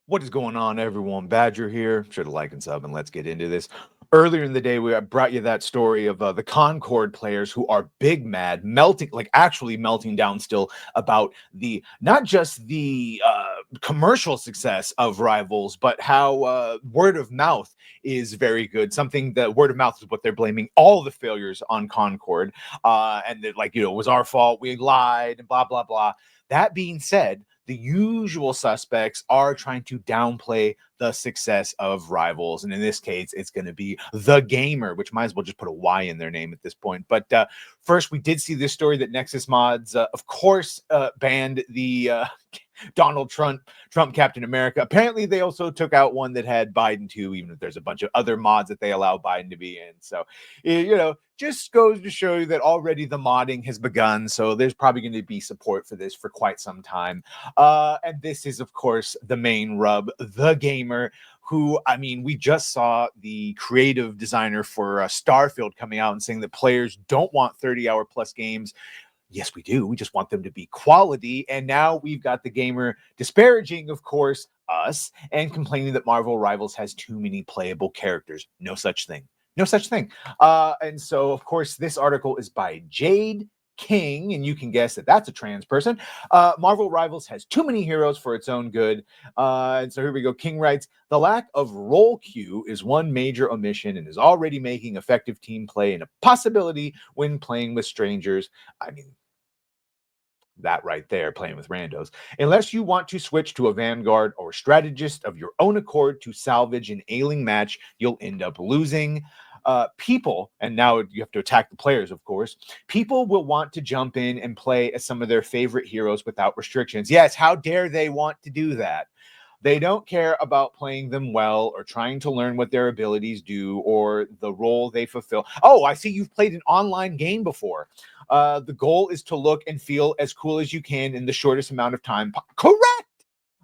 What is going on, everyone? Badger here. Sure to like and sub, and let's get into this. Earlier in the day, I brought you that story of the Concord players who are big mad, melting, like actually melting down still about the not just the commercial success of Rivals, but how word of mouth is very good. Something that word of mouth is what they're blaming all the failures on Concord, and that, like, it was our fault, we lied, and blah blah blah. That being said, the usual suspects are trying to downplay the success of Rivals. And in this case, it's going to be The Gamer, which might as well just put a Y in their name at this point. But first, we did see this story that Nexus Mods, of course, banned the Donald Trump Captain America. Apparently, they also took out one that had Biden too, even if there's a bunch of other mods that they allow Biden to be in. So, just goes to show you that already the modding has begun. So there's probably going to be support for this for quite some time. And this is, of course, the main rub, The Gamer, who, I mean, we just saw the creative designer for Starfield coming out and saying that players don't want 30-hour plus games. Yes, we do. We just want them to be quality. And now we've got The Gamer disparaging, of course, us and complaining that Marvel Rivals has too many playable characters. No such thing. No such thing. And so, of course, this article is by Jade King, and you can guess that that's a trans person. Marvel Rivals has too many heroes for its own good. And so here we go. King writes, the lack of role queue is one major omission and is already making effective team play an impossibility when playing with strangers. I mean, that right there, playing with randos. Unless you want to switch to a vanguard or strategist of your own accord to salvage an ailing match, you'll end up losing. People, and now you have to attack the players, of course, people will want to jump in and play as some of their favorite heroes without restrictions. Yes, how dare they want to do that? They don't care about playing them well or trying to learn what their abilities do or the role they fulfill. Oh, I see you've played an online game before. The goal is to look and feel as cool as you can in the shortest amount of time. Correct!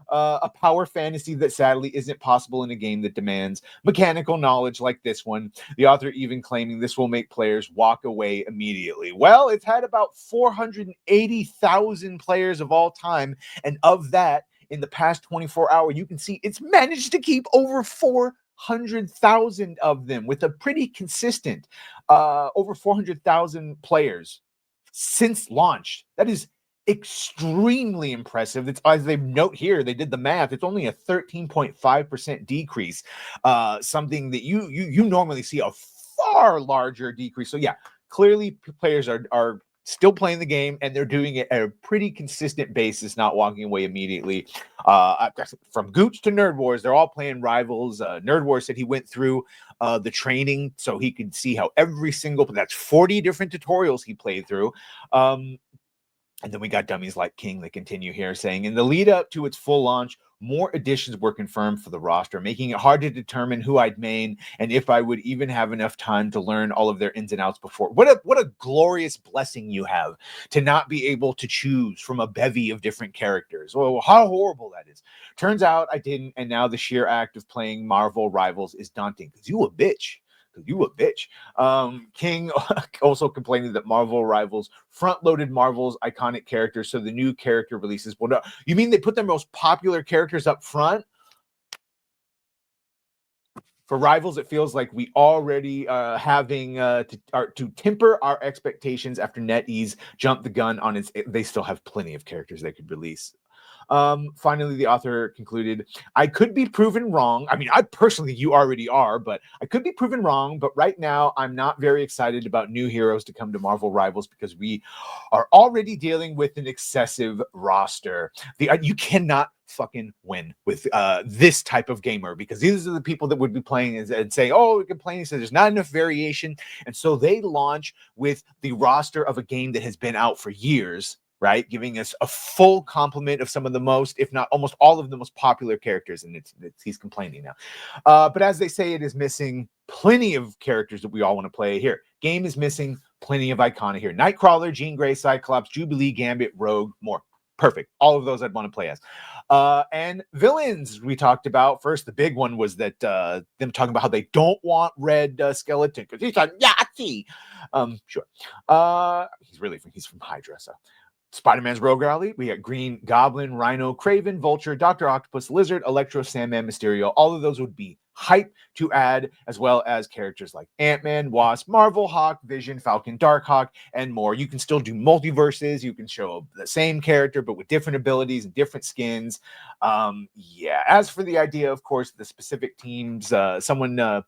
A power fantasy that sadly isn't possible in a game that demands mechanical knowledge like this one. The author even claiming this will make players walk away immediately. Well, it's had about 480,000 players of all time, and of that, in the past 24 hours, you can see it's managed to keep over 400,000 of them with a pretty consistent over 400,000 players since launch. That is extremely impressive. It's, as they note here, they did the math. It's only a 13.5% decrease. Something that you normally see a far larger decrease. So yeah, clearly players are still playing the game, and they're doing it at a pretty consistent basis, not walking away immediately. From Gooch to Nerd Wars, they're all playing Rivals. Nerd Wars said he went through the training so he could see how every single, that's 40 different tutorials he played through. And then we got dummies like King that continue here saying, in the lead up to its full launch, more additions were confirmed for the roster, making it hard to determine who I'd main and if I would even have enough time to learn all of their ins and outs before. What a glorious blessing you have to not be able to choose from a bevy of different characters. Well, how horrible that is. Turns out I didn't, and now the sheer act of playing Marvel Rivals is daunting because you a bitch. You a bitch. King also complaining that Marvel Rivals front-loaded Marvel's iconic characters, so the new character releases. Well, no, you mean they put their most popular characters up front? For Rivals, it feels like we already having to temper our expectations after NetEase jumped the gun on its. They still have plenty of characters they could release. Finally, the author concluded, I could be proven wrong. I mean, I personally, you already are, but I could be proven wrong. But right now, I'm not very excited about new heroes to come to Marvel Rivals because we are already dealing with an excessive roster. You cannot fucking win with this type of gamer because these are the people that would be playing and say, oh, we complaining, so there's not enough variation. And so they launch with the roster of a game that has been out for years, right? Giving us a full complement of some of the most, if not almost all of the most popular characters. And he's complaining now. But as they say, it is missing plenty of characters that we all want to play here. Game is missing plenty of iconic here. Nightcrawler, Jean Grey, Cyclops, Jubilee, Gambit, Rogue, more. Perfect. All of those I'd want to play as. And villains we talked about. First, the big one was that them talking about how they don't want Red Skeleton because he's a Nazi. Sure. He's from Hydra, so. Spider-Man's Rogue Rally, we got Green Goblin, Rhino, Kraven, Vulture, Dr. Octopus, Lizard, Electro, Sandman, Mysterio. All of those would be hype to add, as well as characters like Ant-Man, Wasp, Marvel, Hawk, Vision, Falcon, Darkhawk, and more. You can still do multiverses. You can show the same character, but with different abilities and different skins. Yeah, as for the idea, of course, the specific teams, someone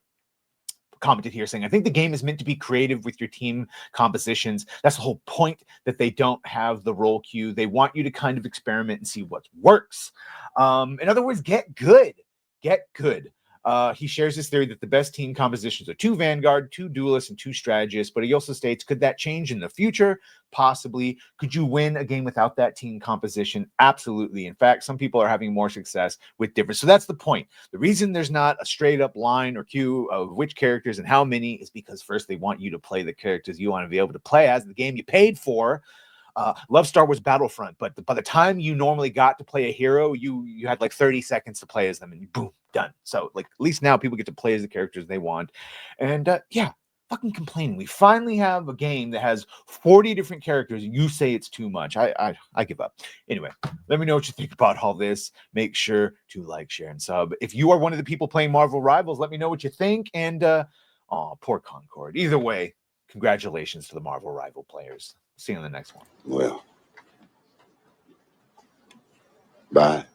commented here saying, I think the game is meant to be creative with your team compositions. That's the whole point, that they don't have the role queue. They want you to kind of experiment and see what works. In other words, get good. Get good. He shares his theory that the best team compositions are 2 Vanguard, 2 Duelists, and 2 Strategists, but he also states, could that change in the future? Possibly. Could you win a game without that team composition? Absolutely. In fact, some people are having more success with different. So that's the point. The reason there's not a straight up line or queue of which characters and how many is because first they want you to play the characters you want to be able to play as, the game you paid for. Love Star Wars Battlefront, but by the time you normally got to play a hero, you had like 30 seconds to play as them, and boom, done. So like at least now people get to play as the characters they want, and yeah, fucking complaining. We finally have a game that has 40 different characters, and you say it's too much. I give up. Anyway, let me know what you think about all this. Make sure to like, share, and sub. If you are one of the people playing Marvel Rivals, let me know what you think. And oh, poor Concord. Either way, congratulations to the Marvel Rival players. See you on the next one. Well, bye.